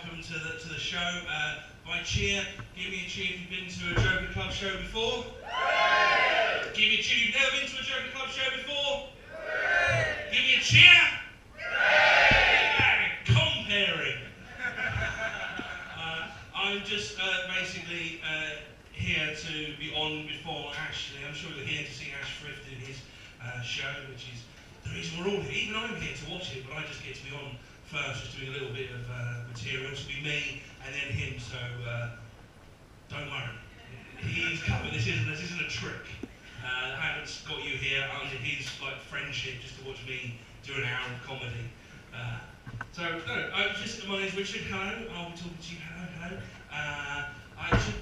welcome to the show. By cheer, give me a cheer if you've been to a Joker Club show before. Hooray! Give me a cheer if you've never been to a Joker Club show before. Hooray! Give me a cheer. Hooray! Comparing. I'm just basically here to be on before Ashley. I'm sure you're here to see Ash Thrift in his show, which is the reason we're all here. Even I'm here to watch it, but I just get to be on first, just doing a little bit of material. It will be me and then him, so don't worry. He's coming. This isn't a trick. I haven't got you here under his friendship just to watch me do an hour of comedy. My name's Richard. Hello. I'll be talking to you. Hello.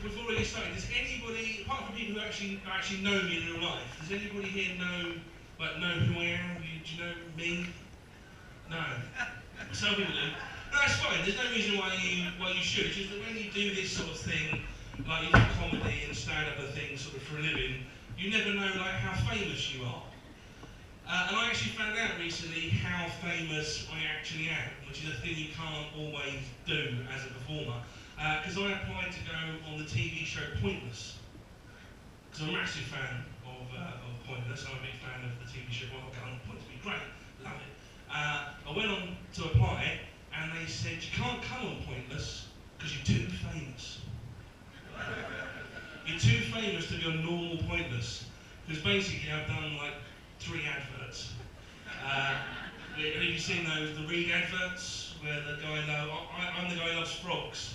Before we get started, does anybody, apart from people who actually know me in real life, does anybody here know who I am? Do you know me? No. Some people do. No, that's fine. There's no reason why you should. It's just that when you do this sort of thing, like you do comedy and stand-up and things sort of for a living, you never know how famous you are. And I actually found out recently how famous I actually am, which is a thing you can't always do as a performer. Because I applied to go on the TV show Pointless. Because I'm a massive fan of Pointless. I'm a big fan of the TV show. Well, I'll go on Pointless, it'll be great, love it. I went on to apply, and they said, you can't come on Pointless because you're too famous. You're too famous to be on normal Pointless. Because basically I've done 3 adverts. Have you seen those, the Reed adverts, where the guy I'm the guy who loves frogs.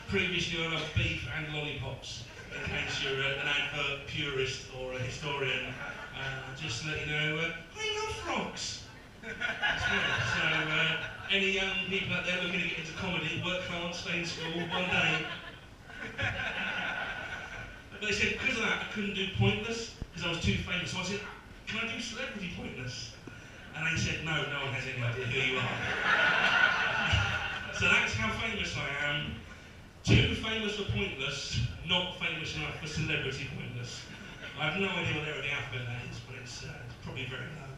Previously I loved beef and lollipops, in case you're an advert purist or a historian. Just to let you know, I love frogs. That's right. So any young people out there looking to get into comedy, work hard, stay in school, one day. But they said because of that I couldn't do Pointless, because I was too famous. So I said, can I do Celebrity Pointless? And they said, no one has any idea who you are. So that's how famous I am. Too famous for Pointless, not famous enough for Celebrity Pointless. I have no idea what area of the alphabet that is, but it's probably very low.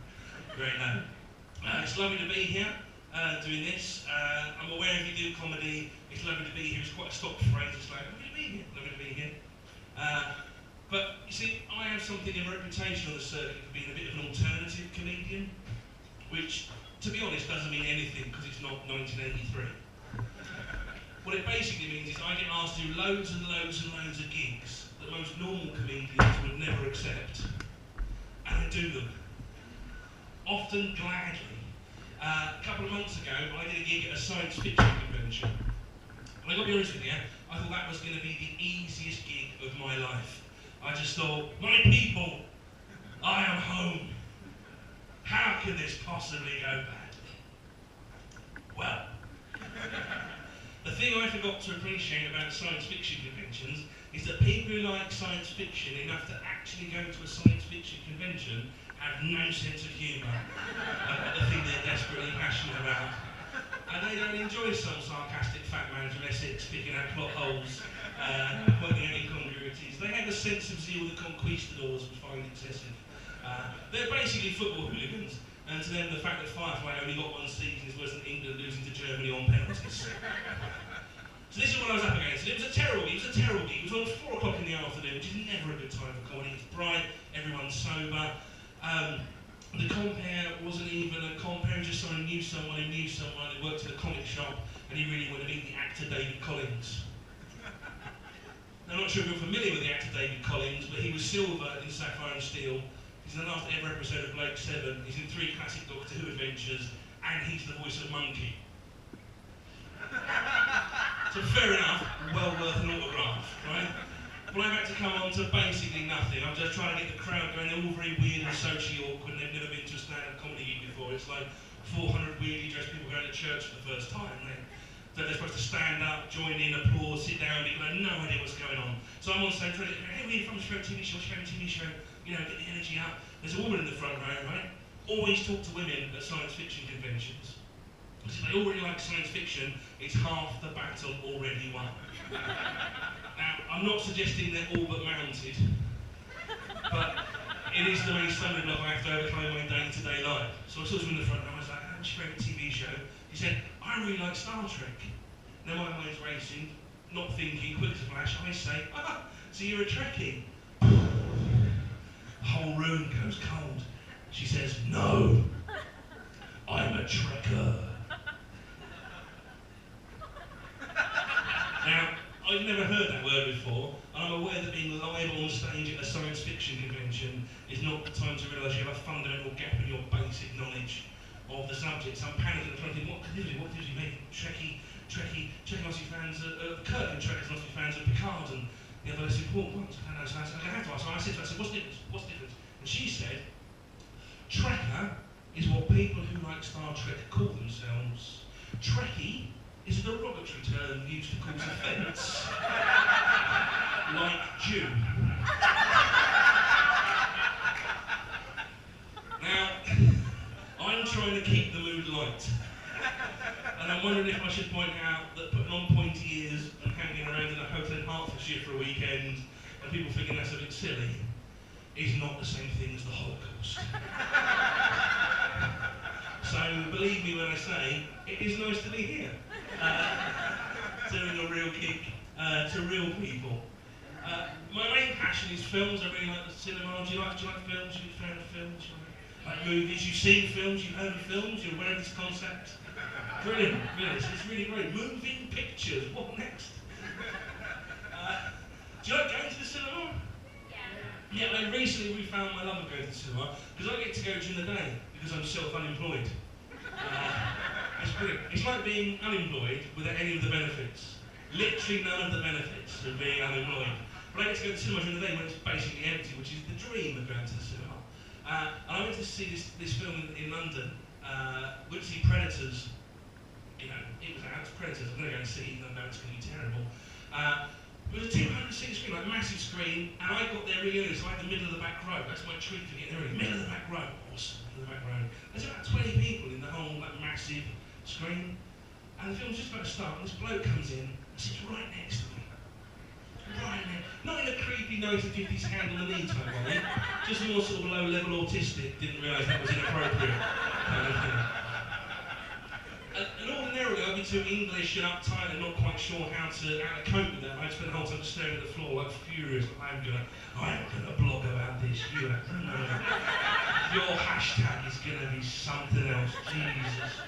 Very low. It's lovely to be here doing this. I'm aware if you do comedy, it's lovely to be here. It's quite a stock phrase. It's like, lovely to be here, lovely to be here. But you see, I have something of a reputation on the circuit for being a bit of an alternative comedian, which, to be honest, doesn't mean anything because it's not 1983. What it basically means is I get asked to do loads and loads and loads of gigs that most normal comedians would never accept. And I do them. Often gladly. A couple of months ago, I did a gig at a science fiction convention. And I got to be honest with you, I thought that was going to be the easiest gig of my life. I just thought, my people, I am home. How can this possibly go badly? Well, the thing I forgot to appreciate about science fiction conventions is that people who like science fiction enough to actually go to a science fiction convention have no sense of humour about the thing they're desperately passionate about. And they don't enjoy some sarcastic fat man from Essex picking out plot holes, pointing out incongruities. They have a sense of zeal the conquistadors would find excessive. They're basically football hooligans, and to them the fact that Firefly only got 1 season is worse than England losing to Germany on penalties. So this is what I was up against. It was a terrible gig. It was on 4 o'clock in the afternoon, which is never a good time for comedy. It's bright, everyone's sober. The compere wasn't even a compere, just someone who knew someone who worked in a comic shop, and he really wanted to meet the actor David Collins. Now, I'm not sure if you're familiar with the actor David Collins, but he was Silver in Sapphire and Steel. He's in the last ever episode of Blake 7. He's in 3 classic Doctor Who adventures, and he's the voice of Monkey. So fair enough, well worth an autograph, right? But I've had to come on to basically nothing. I'm just trying to get the crowd going. They're all very weird and socially awkward, and they've never been to a stand-up comedy gig before. It's like 400 weirdly dressed people going to church for the first time. They're supposed to stand up, join in, applause, sit down, people have no idea what's going on. So I'm on stage trying to, hey, we're from the TV show, get the energy up. There's a woman in the front row, right? Always talk to women at science fiction conventions. Because if they already like science fiction, it's half the battle already won. Now, I'm not suggesting they're all but mounted, but it is the main stumbling block I have to overcome in my day-to-day life. So I saw someone in the front row, I was like, what's your favourite TV show? He said, I I really like Star Trek. Now my mind's racing, not thinking, quick as a flash, I say, so you're a Trekkie? Whole room goes cold. She says, no, I'm a Trekker. Now, I've never heard that word before, and I'm aware that being liable on stage at a science fiction convention is not the time to realise you have a fundamental gap in your basic knowledge of the subject. So I'm panicking and trying to think, what did you mean? Trekkie must be fans of Kirk, and Trekkers must be fans of Picard, and the other less important ones. I don't know, so I have to ask. So I said to her, what's the difference? And she said, Trekker is what people who like Star Trek call themselves. Trekkie is a derogatory term used to cause offence. Like Jew. Now, I'm trying to keep the mood light. And I'm wondering if I should point out that putting on pointy ears and hanging around in a hotel in Hertfordshire for a weekend and people thinking that's a bit silly is not the same thing as the Holocaust. So believe me when I say, it is nice to be here. Doing a real gig to real people. My main passion is films. I really like the cinema. Do you like films? You're a fan of films? Like movies? You've seen films? You've heard of films? You're aware of this concept? Brilliant. It's really great. Moving pictures. What next? Do you like going to the cinema? Yeah, I recently found my love of going to the cinema because I get to go during the day because I'm self-unemployed. It's brilliant. It's like being unemployed without any of the benefits. Literally none of the benefits of being unemployed. But I get to go to the cinema during the day when it's basically empty, which is the dream of going to the cinema. And I went to see this film in London, went to see Predators. You know, it was out, it's Predators, I'm going to go and see it, even though it's going to be terrible. It was a 200-seat screen, like a massive screen, and I got there really early, so I had the middle of the back row. That's my treat for getting there early. Middle of the back row, awesome, middle of the back row. There's about 20 people in the whole like, massive screen, and the film's just about to start, and this bloke comes in and sits right next to me. Right next, not in a creepy 1950s hand on the knee type way, just more sort of low-level autistic, didn't realise that was inappropriate kind of thing. And ordinarily I'd be too English and uptight and not quite sure how to cope with that. I'd spend the whole time just staring at the floor like furious. I'm gonna blog about this. You have to know. Your hashtag is gonna be something else. Jesus.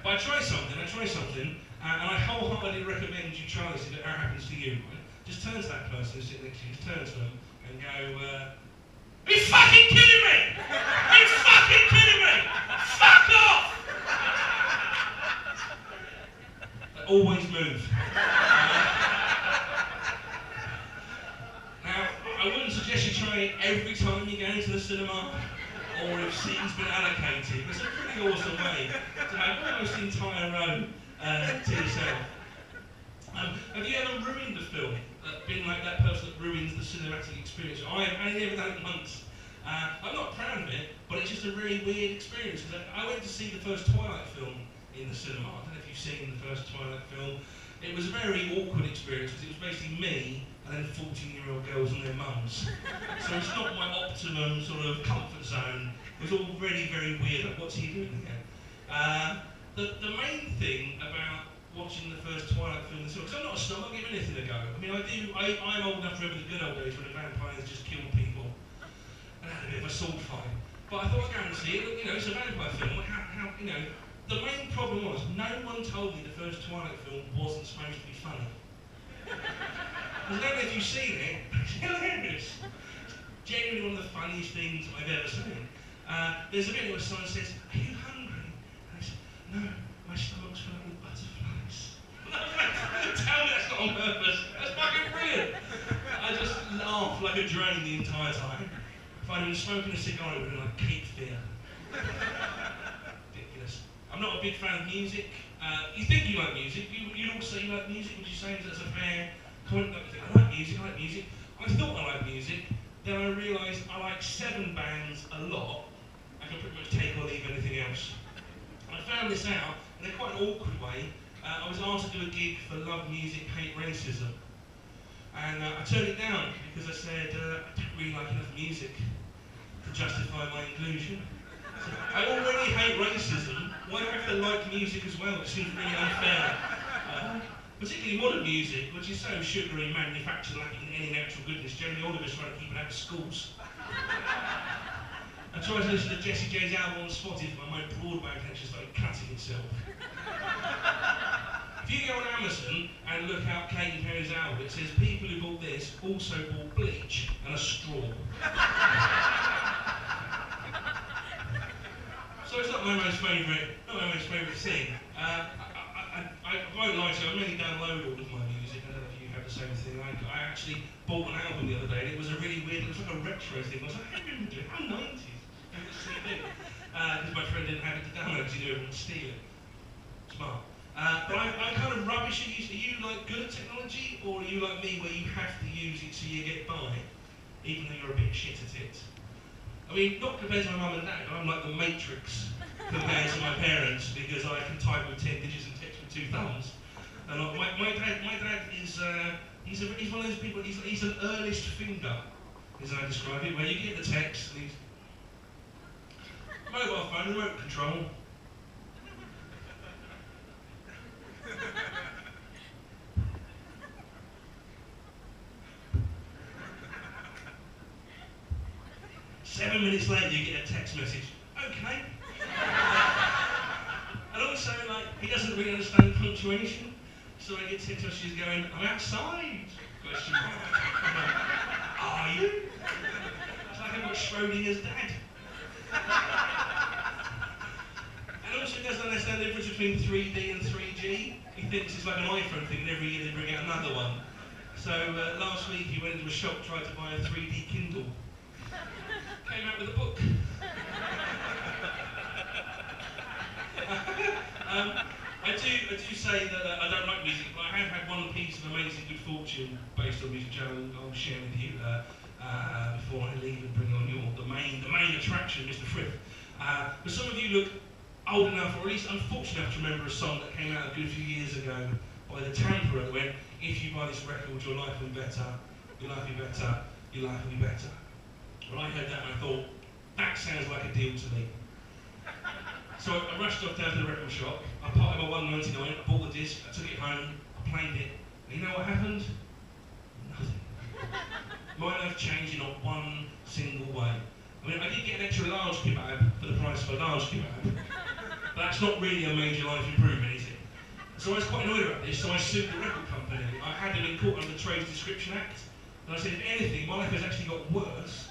But I try something, and I wholeheartedly recommend you try this if it ever happens to you. Right? Just turn to that person who's sitting next to you, just turn to them and go, are you fucking kidding me? Are you fucking kidding me? Fuck off! Always move. Now, I wouldn't suggest you try it every time you go into the cinema, or if seating's been allocated. It's a pretty awesome way to have almost the entire row to yourself. Have you ever ruined a film? Been like that person that ruins the cinematic experience? I've only ever done it once. I'm not proud of it, but it's just a really weird experience. I went to see the first Twilight film in the cinema. I don't know if you've seen the first Twilight film. It was a very awkward experience because it was basically me and then 14-year-old girls and their mums. So it's not my optimum sort of comfort zone. It was all very, very weird. Like, what's he doing here? The main thing about watching the first Twilight film in the cinema, because I'm not a snob, I'll give anything a go. I mean, I'm old enough to remember the good old days when the vampires just killed people and had a bit of a sword fight. But I thought I'd go and see it. You know, it's a vampire film. How you know? The main problem was, no one told me the first Twilight film wasn't supposed to be funny. I don't know if you've seen it, but it's hilarious. It's genuinely one of the funniest things I've ever seen. There's a bit where someone says, are you hungry? And I said, no, my stomach's filled with butterflies. Tell me that's not on purpose. That's fucking brilliant. I just laughed like a drain the entire time. If I'd been smoking a cigar, it would have been like Cape Fear. I'm not a big fan of music. You think you like music, you all say you like music, would you say that's a fair comment? Like, you think, I like music. I thought I liked music, then I realised I like 7 bands a lot. I can pretty much take or leave anything else. I found this out in a quite an awkward way. I was asked to do a gig for Love Music, Hate Racism. And I turned it down because I said, I don't really like enough music to justify my inclusion. I already hate racism. Why do I have to like music as well? It seems really unfair. Particularly modern music, which is so sugary, manufactured, lacking any natural goodness. Generally, all of us try to keep it out of schools. I tried to listen to Jessie J's album on Spotify, but my broadband connection started cutting itself. If you go on Amazon and look out Katy Perry's album, it says people who bought this also bought bleach and a straw. So it's not my most favourite thing. I won't lie to you, I really download all of my music. I don't know if you have the same thing. I actually bought an album the other day and it was a really weird, it was like a retro thing. I was like, how remember doing? How 90s? Because my friend didn't have it to download because he knew everyone would steal it. Smart. But I'm kind of rubbish at using. Are you like good at technology, or are you like me where you have to use it so you get by, even though you're a bit shit at it? I mean, not compared to my mum and dad, I'm like the Matrix compared to my parents because I can type with 10 digits and text with 2 thumbs. And like, my dad is he's one of those people. He's an earnest finger, as I describe it, where you get the text and he's mobile phone, remote control. 7 minutes later, you get a text message. Okay. And also, like, he doesn't really understand punctuation, so I get text messages going, "I'm outside?" Question mark. Are you? It's like I've got Schrodinger's dad. And also, he doesn't understand the difference between 3D and 3G. He thinks it's like an iPhone thing, and every year they bring out another one. So last week he went into a shop, tried to buy a 3D Kindle. Came out with a book. I do say that I don't like music, but I have had one piece of amazing good fortune based on music channel I'll share with you before I leave and bring on the main attraction, Mr. Frith. But some of you look old enough, or at least unfortunate enough to remember a song that came out a good few years ago by The Tamper that went, "If you buy this record, your life will be better, your life will be better, your life will be better." Well, I heard that and I thought, that sounds like a deal to me. So I rushed off down to the record shop, I parted my $1.99, I bought the disc, I took it home, I played it, and you know what happened? Nothing. My life changed in not one single way. I mean, I did get an extra large kebab for the price of a large kebab, but that's not really a major life improvement, is it? So I was quite annoyed about this, so I sued the record company. I had them in court under the Trade Description Act, and I said, if anything, my life has actually got worse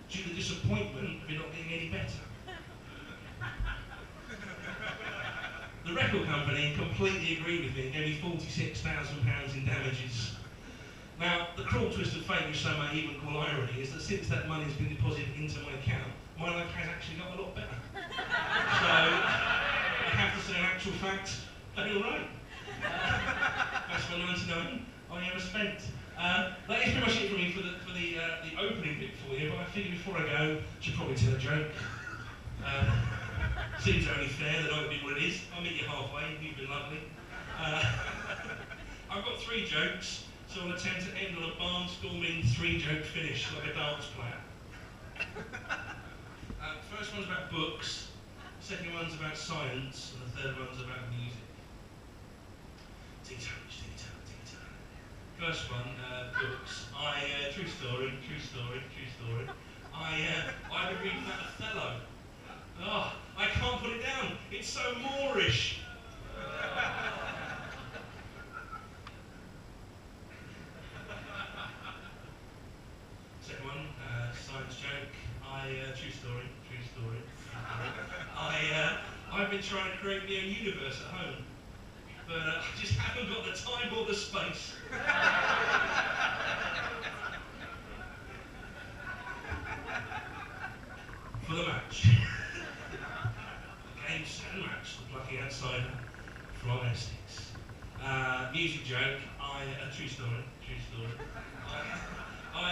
due to the disappointment of it not getting any better. The record company completely agreed with me and gave me £46,000 in damages. Now, the cruel twist of fate, which some may even call irony, is that since that money has been deposited into my account, my life has actually got a lot better. So, I have to say, in actual fact, I feel right. That's my 99 I ever spent. That is pretty much it for me for the opening bit for you, but I figure before I go, I should probably tell a joke. Seems only fair that I would be what it is. I'll meet you halfway, you've been lovely. I've got 3 jokes, so I'll attempt to end on a barnstorming 3-joke finish, like a darts player. First one's about books, second one's about science, and the third one's about music. First one, books. True story. I've been reading that Othello. Oh, I can't put it down. It's so Moorish. Second one, science joke. True story. I've been trying to create my own universe at home, but I just haven't got the time or the space. For the match. Games and match, the plucky outsider from Essex. Music joke, true story. I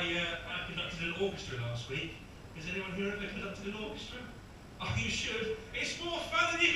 conducted an orchestra last week. Has anyone here ever conducted an orchestra? Oh, you should. It's more fun than you